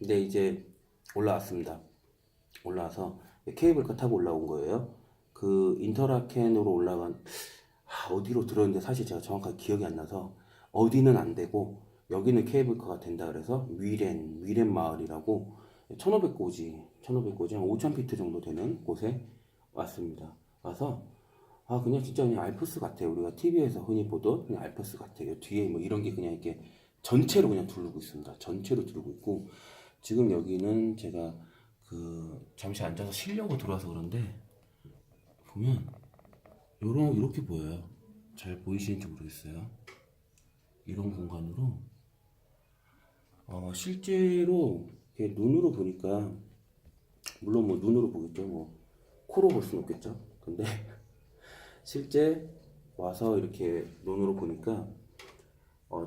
근데 이제 올라왔습니다. 올라와서 케이블카 타고 올라온 거예요. 그 인터라켄으로 올라간 어디로 들었는데 사실 제가 정확하게 기억이 안 나서 어디는 안 되고 여기는 케이블카가 된다 그래서 위렌 마을이라고 1500고지 한 5000피트 정도 되는 곳에 왔습니다. 와서 그냥 진짜 그냥 알프스 같아요. 우리가 TV에서 흔히 보던 그냥 알프스 같아요. 뒤에 뭐 이런 게 그냥 이렇게 전체로 그냥 두르고 있습니다. 전체로 두르고 있고 지금 여기는 제가 잠시 앉아서 쉬려고 들어와서 그런데 보면 이렇게 보여요. 잘 보이시는지 모르겠어요. 이런 공간으로 실제로 이렇게 눈으로 보니까 물론 뭐 눈으로 보겠죠. 뭐 코로 볼 수는 없겠죠. 근데 실제 와서 이렇게 눈으로 보니까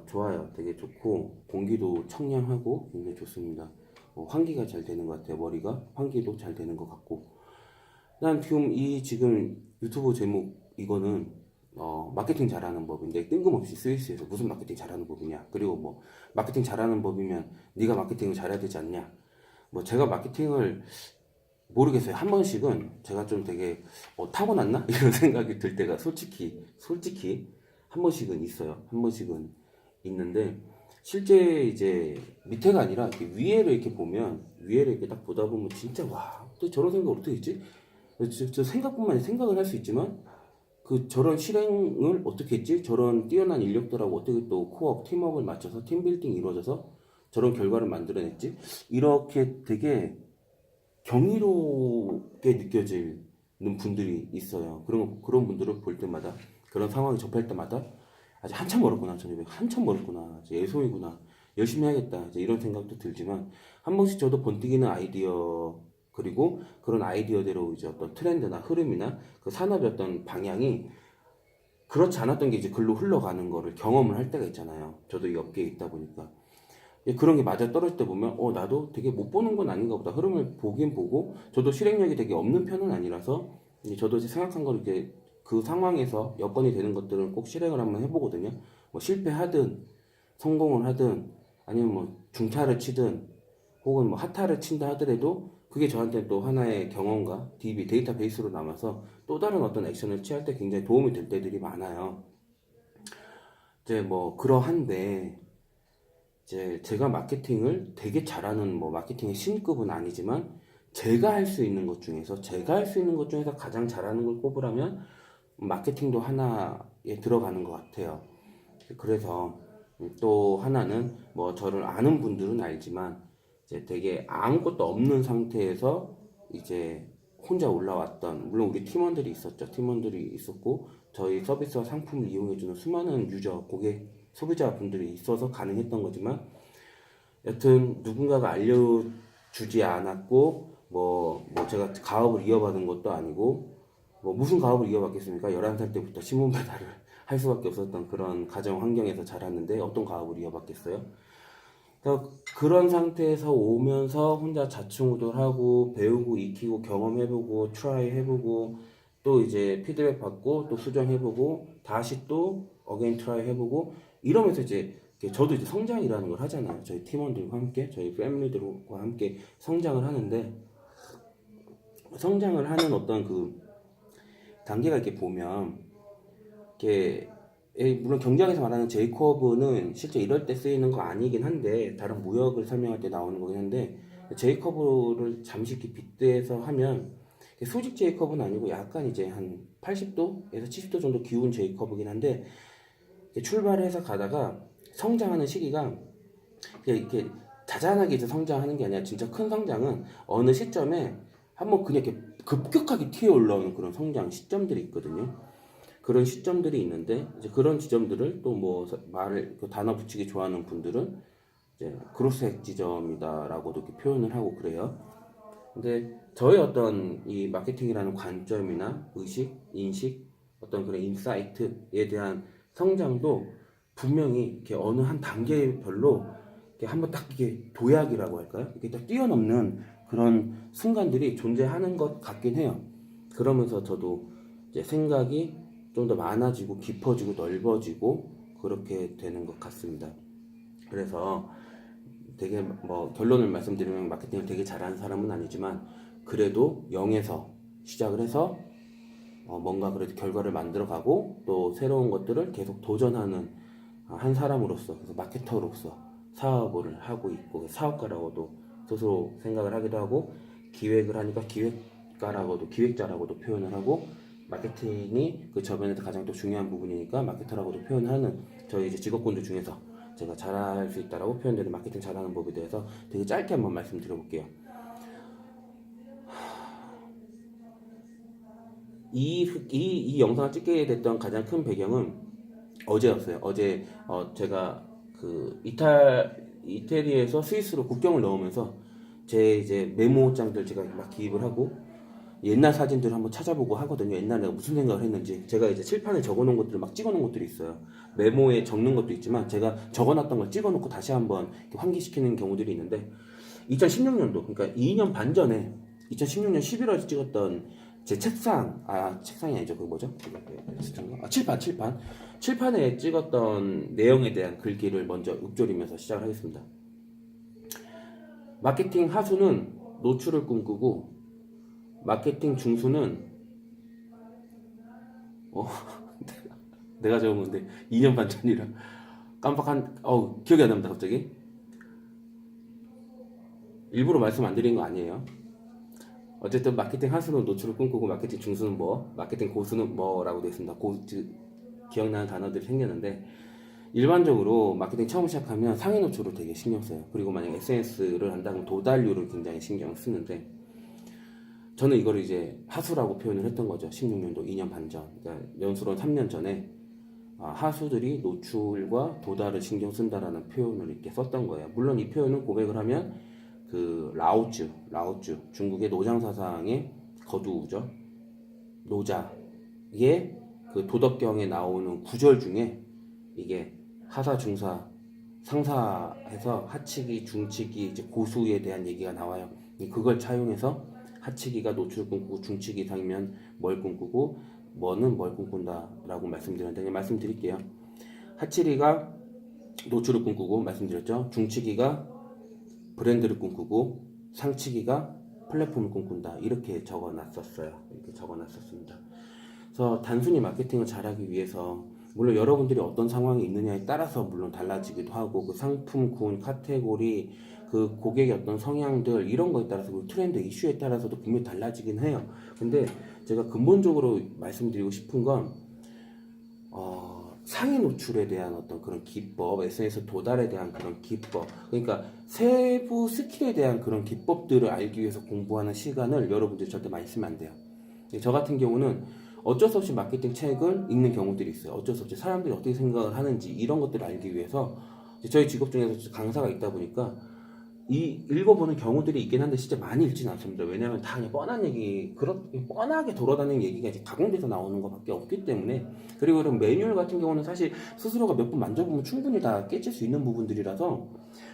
좋아요. 되게 좋고 공기도 청량하고 굉장히 좋습니다. 환기가 잘 되는 것 같아요. 머리가 환기도 잘 되는 것 같고. 난 지금 유튜브 제목 이거는 마케팅 잘하는 법인데 뜬금없이 스위스에서 무슨 마케팅 잘하는 법이냐. 그리고 뭐 마케팅 잘하는 법이면 네가 마케팅을 잘해야 되지 않냐. 뭐 제가 마케팅을 모르겠어요. 한 번씩은 제가 좀 되게 타고났나 이런 생각이 들 때가 솔직히 한 번씩은 있어요. 한 번씩은 있는데 실제 이제 밑에가 아니라 이렇게 위에를 이렇게 딱 보다 보면 진짜 와, 또 저런 생각 어떻게 했지? 저 생각뿐만 아니라 생각을 할 수 있지만 저런 실행을 어떻게 했지? 저런 뛰어난 인력들하고 어떻게 또 코업, 팀업을 맞춰서 팀빌딩이 이루어져서 저런 결과를 만들어냈지? 이렇게 되게 경이롭게 느껴지는 분들이 있어요. 그런 분들을 볼 때마다, 그런 상황에 접할 때마다, 아직 한참 멀었구나, 저녁에 한참 멀었구나, 이제 애송이구나, 열심히 해야겠다, 이제 이런 생각도 들지만, 한 번씩 저도 번뜩이는 아이디어, 그리고 그런 아이디어대로 이제 어떤 트렌드나 흐름이나 그 산업의 어떤 방향이 그렇지 않았던 게 이제 글로 흘러가는 거를 경험을 할 때가 있잖아요. 저도 이 업계에 있다 보니까. 그런 게 맞아 떨어질 때 보면 나도 되게 못 보는 건 아닌가 보다. 흐름을 보긴 보고 저도 실행력이 되게 없는 편은 아니라서 이제 저도 이제 생각한 걸 이렇게 그 상황에서 여건이 되는 것들은 꼭 실행을 한번 해보거든요. 뭐 실패하든 성공을 하든 아니면 뭐 중타를 치든 혹은 뭐 하타를 친다 하더라도 그게 저한테 또 하나의 경험과 DB 데이터베이스로 남아서 또 다른 어떤 액션을 취할 때 굉장히 도움이 될 때들이 많아요. 이제 뭐 그러한데 이제 제가 마케팅을 되게 잘하는 뭐 마케팅의 신급은 아니지만 제가 할 수 있는 것 중에서 가장 잘하는 걸 꼽으라면 마케팅도 하나에 들어가는 것 같아요. 그래서 또 하나는 뭐 저를 아는 분들은 알지만 이제 되게 아무것도 없는 상태에서 이제 혼자 올라왔던, 물론 우리 팀원들이 있었죠. 팀원들이 있었고 저희 서비스와 상품을 이용해주는 수많은 고객, 소비자분들이 있어서 가능했던 거지만 여튼 누군가가 알려주지 않았고 뭐 제가 가업을 이어받은 것도 아니고 뭐 무슨 가업을 이어받겠습니까? 11살 때부터 신문 배달을 할 수밖에 없었던 그런 가정 환경에서 자랐는데 어떤 가업을 이어받겠어요? 그래서 그런 상태에서 오면서 혼자 자충우돌하고 배우고 익히고 경험해보고 트라이 해보고 또 이제 피드백 받고 또 수정해보고 다시 또 어게인 트라이 해보고 이러면서 이제 저도 이제 성장이라는 걸 하잖아요. 저희 팀원들과 함께 저희 패밀리들과 함께 성장을 하는데 성장을 하는 어떤 그 단계가 이렇게 보면 이렇게 물론 경쟁에서 말하는 제이코브는 실제 이럴 때 쓰이는 거 아니긴 한데 다른 무역을 설명할 때 나오는 거긴 한데 제이코브를 잠시 이렇게 빗대서 하면 수직 제이코브는 아니고 약간 이제 한 80도에서 70도 정도 기운 제이코브긴 한데 출발해서 가다가 성장하는 시기가 이렇게 자잘하게 이제 성장하는 게 아니라 진짜 큰 성장은 어느 시점에 한번 그냥 이렇게 급격하게 튀어 올라오는 그런 성장 시점들이 있거든요. 그런 시점들이 있는데 이제 그런 지점들을 또 뭐 말을 그 단어 붙이기 좋아하는 분들은 이제 크로스핵 지점이다라고도 이렇게 표현을 하고 그래요. 근데 저의 어떤 이 마케팅이라는 관점이나 의식, 인식, 어떤 그런 인사이트에 대한 성장도 분명히 이렇게 어느 한 단계별로 이렇게 한번 딱 이게 도약이라고 할까요? 이렇게 딱 뛰어넘는 그런 순간들이 존재하는 것 같긴 해요. 그러면서 저도 이제 생각이 좀 더 많아지고 깊어지고 넓어지고 그렇게 되는 것 같습니다. 그래서 되게 뭐 결론을 말씀드리면 마케팅을 되게 잘하는 사람은 아니지만 그래도 0에서 시작을 해서 뭔가 그래도 결과를 만들어가고 또 새로운 것들을 계속 도전하는 한 사람으로서, 그래서 마케터로서 사업을 하고 있고 사업가라고도 스스로 생각을 하기도 하고, 기획을 하니까 기획자라고도 표현을 하고, 마케팅이 그 저변에서 가장 또 중요한 부분이니까 마케터라고도 표현하는 저희 이제 직업군들 중에서 제가 잘할 수 있다라고 표현되는 마케팅 잘하는 법에 대해서 되게 짧게 한번 말씀드려볼게요. 이 영상을 찍게 됐던 가장 큰 배경은 어제였어요. 어제 제가 그 이태리에서 스위스로 국경을 넘으면서 제 이제 메모장들 제가 막 기입을 하고 옛날 사진들을 한번 찾아보고 하거든요. 옛날에 내가 무슨 생각을 했는지. 제가 이제 칠판에 적어놓은 것들을 막 찍어놓은 것들이 있어요. 메모에 적는 것도 있지만 제가 적어놨던 걸 찍어놓고 다시 한번 환기시키는 경우들이 있는데, 2016년도, 그러니까 2년 반 전에 2016년 11월에 찍었던 제 책상이 아니죠. 그 뭐죠? 칠판에 찍었던 내용에 대한 글귀를 먼저 읊조리면서 시작을 하겠습니다. 마케팅 하수는 노출을 꿈꾸고, 마케팅 중수는 내가 적은 건데 2년 반 전이라 기억이 안 납니다. 갑자기 일부러 말씀 안 드린 거 아니에요. 어쨌든 마케팅 하수는 노출을 꿈꾸고, 마케팅 중수는 뭐, 마케팅 고수는 뭐라고 되어 있습니다. 기억나는 단어들이 생겼는데, 일반적으로 마케팅 처음 시작하면 상위 노출을 되게 신경 써요. 그리고 만약 SNS를 한다면 도달률을 굉장히 신경 쓰는데, 저는 이걸 이제 하수라고 표현을 했던 거죠. 16년도 2년 반 전, 그러니까 연수론 3년 전에 하수들이 노출과 도달을 신경 쓴다라는 표현을 이렇게 썼던 거예요. 물론 이 표현은 고백을 하면 그 라오즈 중국의 노장 사상의 거두죠. 노자의 그 도덕경에 나오는 구절 중에 이게 하사 중사 상사해서 하치기 중치기 이제 고수에 대한 얘기가 나와요. 그걸 차용해서 하치기가 노출을 꿈꾸고 중치기 이상이면 뭘 꿈꾸고 뭐는 뭘 꿈꾼다라고 말씀드렸는데, 말씀드릴게요. 하치기가 노출을 꿈꾸고 말씀드렸죠. 중치기가 브랜드를 꿈꾸고 상치기가 플랫폼을 꿈꾼다. 이렇게 적어놨었습니다. 그래서 단순히 마케팅을 잘하기 위해서, 물론 여러분들이 어떤 상황이 있느냐에 따라서 물론 달라지기도 하고, 그 상품군, 카테고리, 그 고객의 어떤 성향들 이런 거에 따라서, 그 트렌드 이슈에 따라서도 분명히 달라지긴 해요. 근데 제가 근본적으로 말씀드리고 싶은 건 상위 노출에 대한 어떤 그런 기법, SNS 도달에 대한 그런 기법, 그러니까 세부 스킬에 대한 그런 기법들을 알기 위해서 공부하는 시간을 여러분들이 절대 많이 쓰면 안 돼요. 저 같은 경우는 어쩔 수 없이 마케팅 책을 읽는 경우들이 있어요. 어쩔 수 없이 사람들이 어떻게 생각을 하는지 이런 것들을 알기 위해서, 저희 직업 중에서 강사가 있다 보니까 읽어보는 경우들이 있긴 한데 진짜 많이 읽지는 않습니다. 왜냐하면 다 그냥 뻔한 얘기, 뻔하게 돌아다니는 얘기가 이제 가공돼서 나오는 것밖에 없기 때문에. 그리고 이런 매뉴얼 같은 경우는 사실 스스로가 몇 번 만져보면 충분히 다 깨질 수 있는 부분들이라서,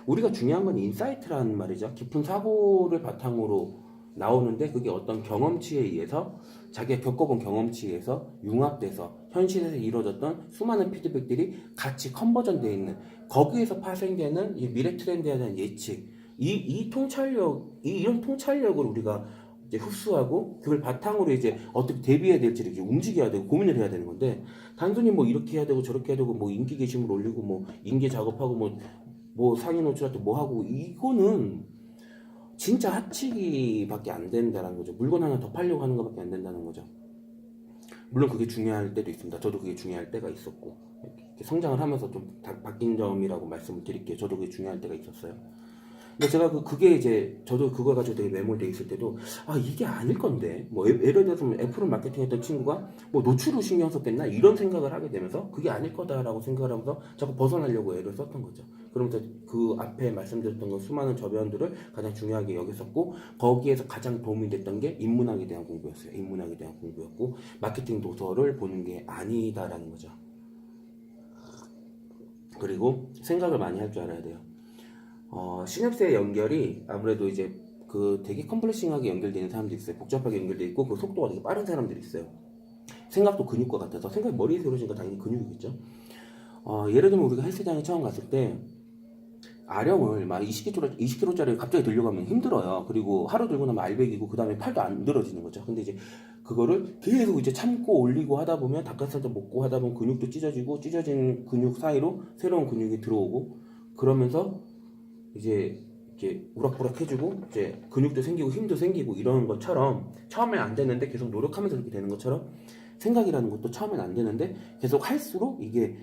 우리가 중요한 건 인사이트라는 말이죠. 깊은 사고를 바탕으로 나오는데, 그게 어떤 경험치에 의해서, 자기가 겪어본 경험치에 의해서 융합돼서 현실에서 이루어졌던 수많은 피드백들이 같이 컨버전되어 있는, 거기에서 파생되는 이 미래 트렌드에 대한 예측, 이런 통찰력을 우리가 이제 흡수하고, 그걸 바탕으로 이제 어떻게 대비해야 될지를 이제 움직여야 되고 고민을 해야 되는 건데, 단순히 뭐 이렇게 해야 되고 저렇게 해야 되고, 뭐 인기 게시물 올리고, 뭐 인계 작업하고, 뭐 상위 노출할 때 뭐 하고, 이거는 진짜 하치기밖에 안 된다는 거죠. 물건 하나 더 팔려고 하는 것밖에 안 된다는 거죠. 물론 그게 중요할 때도 있습니다. 저도 그게 중요할 때가 있었고, 이렇게 성장을 하면서 좀 바뀐 점이라고 말씀을 드릴게요. 저도 그게 중요할 때가 있었어요. 근데 제가 그게 이제, 저도 그거 가지고 되게 매몰돼 있을 때도, 이게 아닐 건데, 뭐 예를 들어서 애플을 마케팅했던 친구가 뭐 노출을 신경 썼겠나 이런 생각을 하게 되면서, 그게 아닐 거다라고 생각을 하면서 자꾸 벗어나려고 애를 썼던 거죠. 그러면서 그 앞에 말씀드렸던 건 수많은 저변들을 가장 중요하게 여겼었고, 거기에서 가장 도움이 됐던 게 인문학에 대한 공부였어요. 인문학에 대한 공부였고, 마케팅 도서를 보는 게 아니다라는 거죠. 그리고 생각을 많이 할 줄 알아야 돼요. 시냅스의 연결이 아무래도 이제 그 되게 컴플렉싱하게 연결되는 사람들이 있어요. 복잡하게 연결돼 있고, 그 속도가 되게 빠른 사람들이 있어요. 생각도 근육과 같아서, 생각이 머리에서 이루어지니까 당연히 근육이겠죠. 예를 들면 우리가 헬스장에 처음 갔을 때 아령을 막 20kg짜리 갑자기 들려고 하면 힘들어요. 그리고 하루 들고 나면 알배기고 그 다음에 팔도 안 늘어지는 거죠. 근데 이제 그거를 계속 이제 참고 올리고 하다 보면 닭가슴살 먹고 하다 보면 근육도 찢어지고 찢어진 근육 사이로 새로운 근육이 들어오고 그러면서 이제 우락부락해지고 이제 근육도 생기고 힘도 생기고 이러는 것처럼 처음엔 안 되는데 계속 노력하면서 그렇게 되는 것처럼 생각이라는 것도 처음엔 안 되는데 계속 할수록 이게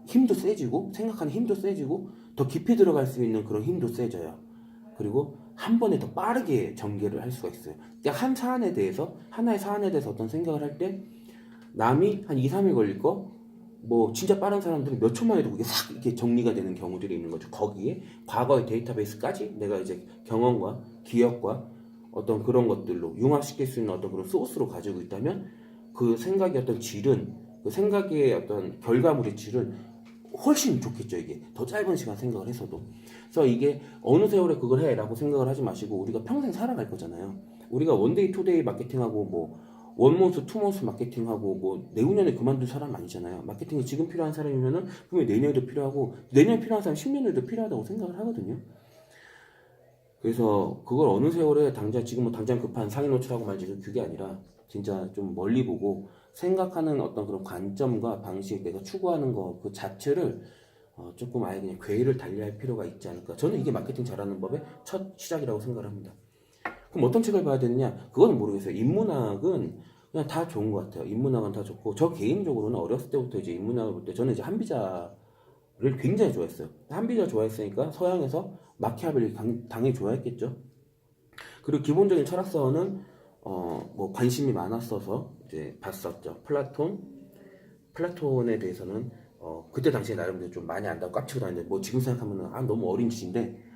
힘도 세지고 생각하는 힘도 세지고 더 깊이 들어갈 수 있는 그런 힘도 세져요. 그리고 한 번에 더 빠르게 전개를 할 수가 있어요. 그러니까 하나의 사안에 대해서 어떤 생각을 할 때 남이 한 2, 3일 걸릴 거 뭐 진짜 빠른 사람들은 몇 초 만에도 그게 싹 이렇게 정리가 되는 경우들이 있는 거죠. 거기에 과거의 데이터베이스까지 내가 이제 경험과 기억과 어떤 그런 것들로 융합시킬 수 있는 어떤 그런 소스로 가지고 있다면 그 생각의 어떤 질은 그 생각의 어떤 결과물의 질은 훨씬 좋겠죠. 이게 더 짧은 시간 생각을 했어도. 그래서 이게 어느 세월에 그걸 해라고 생각을 하지 마시고 우리가 평생 살아갈 거잖아요. 우리가 원데이 투데이 마케팅하고 뭐 원먼스 투먼스 마케팅하고 뭐 내후년에 그만둘 사람 아니잖아요. 마케팅이 지금 필요한 사람이면은 분명히 내년에도 필요하고 내년에 필요한 사람 10년 후에도 필요하다고 생각을 하거든요. 그래서 그걸 어느 세월에 지금 뭐 당장 급한 상위 노출하고 말지 그게 아니라 진짜 좀 멀리 보고 생각하는 어떤 그런 관점과 방식 내가 추구하는 거 그 자체를 조금 아예 그냥 궤를 달리할 필요가 있지 않을까. 저는 이게 마케팅 잘하는 법의 첫 시작이라고 생각을 합니다. 그럼 어떤 책을 봐야 되느냐? 그거는 모르겠어요. 인문학은 그냥 다 좋은 것 같아요. 인문학은 다 좋고 저 개인적으로는 어렸을 때부터 이제 인문학을 볼 때 저는 이제 한비자를 굉장히 좋아했어요. 한비자 좋아했으니까 서양에서 마키아벨리 당연히 좋아했겠죠. 그리고 기본적인 철학서는 뭐 관심이 많았어서 이제 봤었죠. 플라톤에 대해서는 그때 당시에 나름대로 좀 많이 안다고 깝치고 다녔는데 뭐 지금 생각하면 너무 어린 짓인데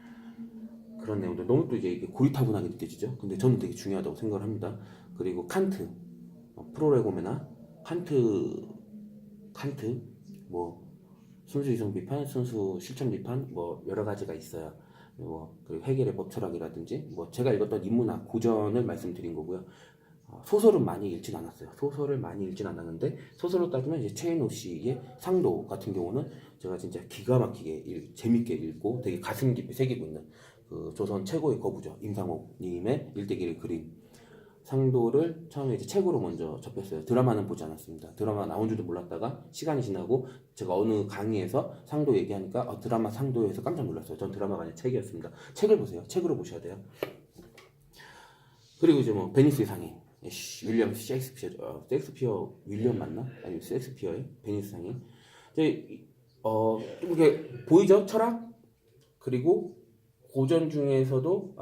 그런 내용들 너무 또 이제 이게 고리타분하게 느껴지죠. 근데 저는 되게 중요하다고 생각을 합니다. 그리고 칸트, 프로레고메나 칸트 뭐 순수 이성 비판, 순수 실천 비판 뭐 여러 가지가 있어요. 그리고 해겔의 법철학이라든지 뭐 제가 읽었던 인문학 고전을 말씀드린 거고요. 소설은 많이 읽진 않았어요. 소설을 많이 읽진 않았는데 소설로 따지면 이제 최인호 씨의 상도 같은 경우는 제가 진짜 기가 막히게 재밌게 읽고 되게 가슴 깊이 새기고 있는 그 조선 최고의 거부죠. 임상옥님의 일대기를 그린 상도를 처음에 이제 책으로 먼저 접했어요. 드라마는 보지 않았습니다. 드라마 나온 줄도 몰랐다가 시간이 지나고 제가 어느 강의에서 상도 얘기하니까 드라마 상도에서 깜짝 놀랐어요. 전 드라마가 아니라 책이었습니다. 책을 보세요. 책으로 보셔야 돼요. 그리고 이제 뭐 베니스의 상인 윌리엄 셰익스피어 윌리엄 맞나? 아니 셰익스피어의 베니스 상인 이제 이렇게 보이죠? 철학 그리고 고전 중에서도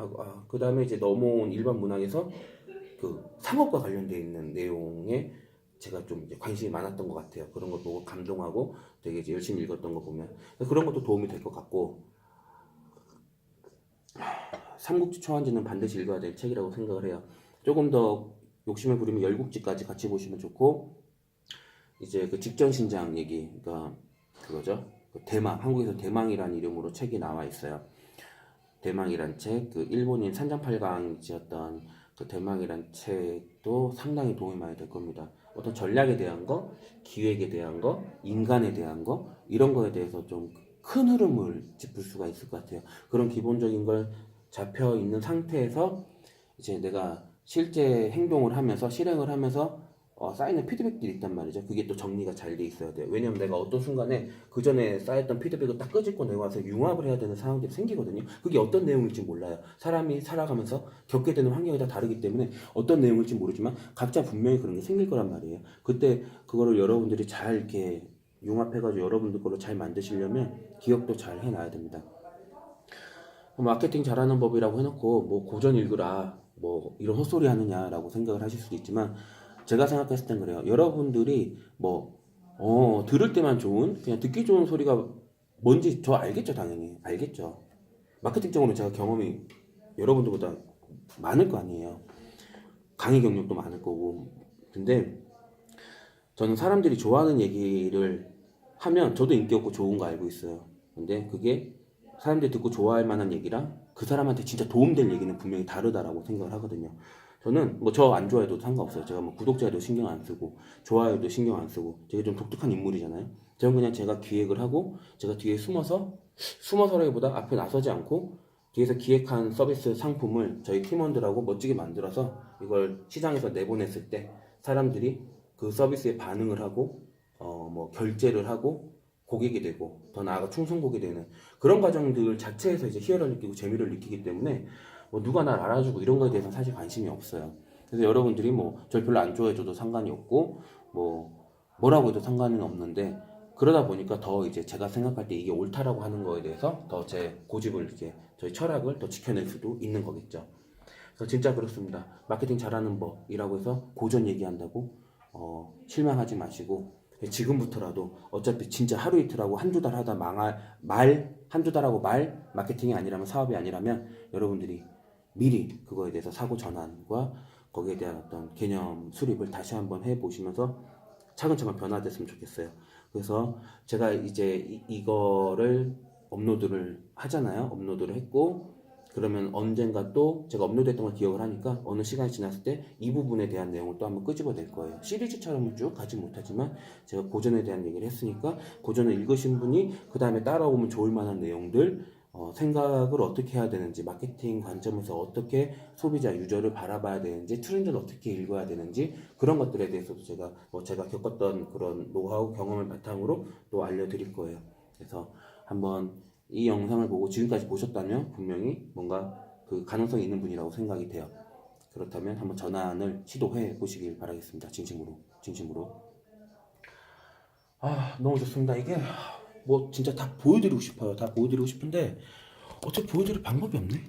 그 다음에 이제 넘어온 일반 문학에서 그 상업과 관련되어 있는 내용에 제가 좀 이제 관심이 많았던 것 같아요. 그런 걸 보고 감동하고 되게 이제 열심히 읽었던 거 보면 그런 것도 도움이 될 것 같고 삼국지 초한지는 반드시 읽어야 될 책이라고 생각을 해요. 조금 더 욕심을 부리면 열국지까지 같이 보시면 좋고 이제 그 직전신장 얘기 그러니까 그거죠. 대망 한국에서 대망이라는 이름으로 책이 나와 있어요. 대망이란 책, 그 일본인 산장팔강 지었던 그 대망이란 책도 상당히 도움이 많이 될 겁니다. 어떤 전략에 대한 거, 기획에 대한 거, 인간에 대한 거 이런 거에 대해서 좀 큰 흐름을 짚을 수가 있을 것 같아요. 그런 기본적인 걸 잡혀 있는 상태에서 이제 내가 실제 행동을 하면서 실행을 하면서 쌓이는 피드백들이 있단 말이죠. 그게 또 정리가 잘 돼 있어야 돼요. 왜냐면 내가 어떤 순간에 그 전에 쌓였던 피드백을 딱 끄집고 내와서 융합을 해야 되는 상황들이 생기거든요. 그게 어떤 내용일지 몰라요. 사람이 살아가면서 겪게 되는 환경이 다 다르기 때문에 어떤 내용일지 모르지만 각자 분명히 그런 게 생길 거란 말이에요. 그때 그거를 여러분들이 잘 이렇게 융합해가지고 여러분들 거로 잘 만드시려면 기억도 잘 해놔야 됩니다. 마케팅 잘하는 법이라고 해놓고 뭐 고전 읽으라 뭐 이런 헛소리 하느냐라고 생각을 하실 수도 있지만 제가 생각했을 땐 그래요. 여러분들이 들을 때만 좋은 그냥 듣기 좋은 소리가 뭔지 저 알겠죠. 당연히 알겠죠. 마케팅적으로 제가 경험이 여러분들보다 많을 거 아니에요. 강의 경력도 많을 거고. 근데 저는 사람들이 좋아하는 얘기를 하면 저도 인기 없고 좋은 거 알고 있어요. 근데 그게 사람들이 듣고 좋아할 만한 얘기랑 그 사람한테 진짜 도움될 얘기는 분명히 다르다라고 생각을 하거든요. 저는 뭐 저 안 좋아해도 상관없어요. 제가 뭐 구독자에도 신경 안 쓰고 좋아요도 신경 안 쓰고 되게 좀 독특한 인물이잖아요. 저는 그냥 제가 기획을 하고 제가 뒤에 숨어서 숨어서라기보다 앞에 나서지 않고 뒤에서 기획한 서비스 상품을 저희 팀원들하고 멋지게 만들어서 이걸 시장에서 내보냈을 때 사람들이 그 서비스에 반응을 하고 뭐 결제를 하고 고객이 되고 더 나아가 충성고객이 되는 그런 과정들 자체에서 이제 희열을 느끼고 재미를 느끼기 때문에 뭐 누가 날 알아주고 이런 거에 대해서는 사실 관심이 없어요. 그래서 여러분들이 뭐 절 별로 안 좋아해줘도 상관이 없고 뭐라고 해도 상관은 없는데 그러다 보니까 더 이제 제가 생각할 때 이게 옳다라고 하는 거에 대해서 더 제 고집을 이제 저희 철학을 더 지켜낼 수도 있는 거겠죠. 그래서 진짜 그렇습니다. 마케팅 잘하는 법이라고 해서 고전 얘기한다고 실망하지 마시고 지금부터라도 어차피 진짜 하루 이틀하고 한두 달 하다 망할 한두 달하고 마케팅이 아니라면 사업이 아니라면 여러분들이 미리 그거에 대해서 사고 전환과 거기에 대한 어떤 개념 수립을 다시 한번 해보시면서 차근차근 변화됐으면 좋겠어요. 그래서 제가 이제 이거를 업로드를 하잖아요. 업로드를 했고 그러면 언젠가 또 제가 업로드했던 걸 기억을 하니까 어느 시간이 지났을 때 이 부분에 대한 내용을 또 한번 끄집어낼 거예요. 시리즈처럼은 쭉 가지 못하지만 제가 고전에 대한 얘기를 했으니까 고전을 읽으신 분이 그 다음에 따라오면 좋을 만한 내용들 생각을 어떻게 해야 되는지 마케팅 관점에서 어떻게 소비자 유저를 바라봐야 되는지 트렌드를 어떻게 읽어야 되는지 그런 것들에 대해서도 제가 겪었던 그런 노하우 경험을 바탕으로 또 알려드릴 거예요. 그래서 한번 이 영상을 보고 지금까지 보셨다면 분명히 뭔가 그 가능성이 있는 분이라고 생각이 돼요. 그렇다면 한번 전환을 시도해 보시길 바라겠습니다. 진심으로. 너무 좋습니다. 이게 뭐 진짜 다 보여드리고 싶어요. 다 보여드리고 싶은데 어떻게 보여드릴 방법이 없네.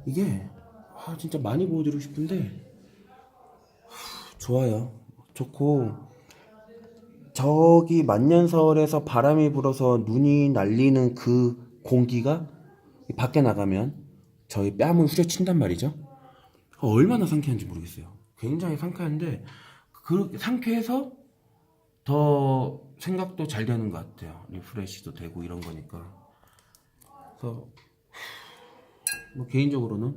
이게 진짜 많이 보여드리고 싶은데 좋아요. 좋고 저기 만년설에서 바람이 불어서 눈이 날리는 그 공기가 밖에 나가면 저희 뺨을 후려친단 말이죠. 얼마나 상쾌한지 모르겠어요. 굉장히 상쾌한데 그 상쾌해서 더 생각도 잘 되는 것 같아요. 리프레시도 되고 이런 거니까. 그래서 뭐 개인적으로는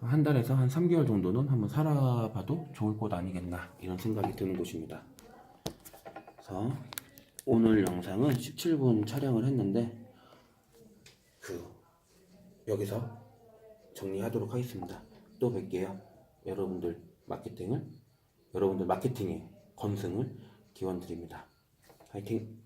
한 달에서 한 3개월 정도는 한번 살아봐도 좋을 곳 아니겠나 이런 생각이 드는 곳입니다. 그래서 오늘 영상은 17분 촬영을 했는데 여기서 정리하도록 하겠습니다. 또 뵐게요. 여러분들 마케팅의 건승을 기원드립니다. 화이팅!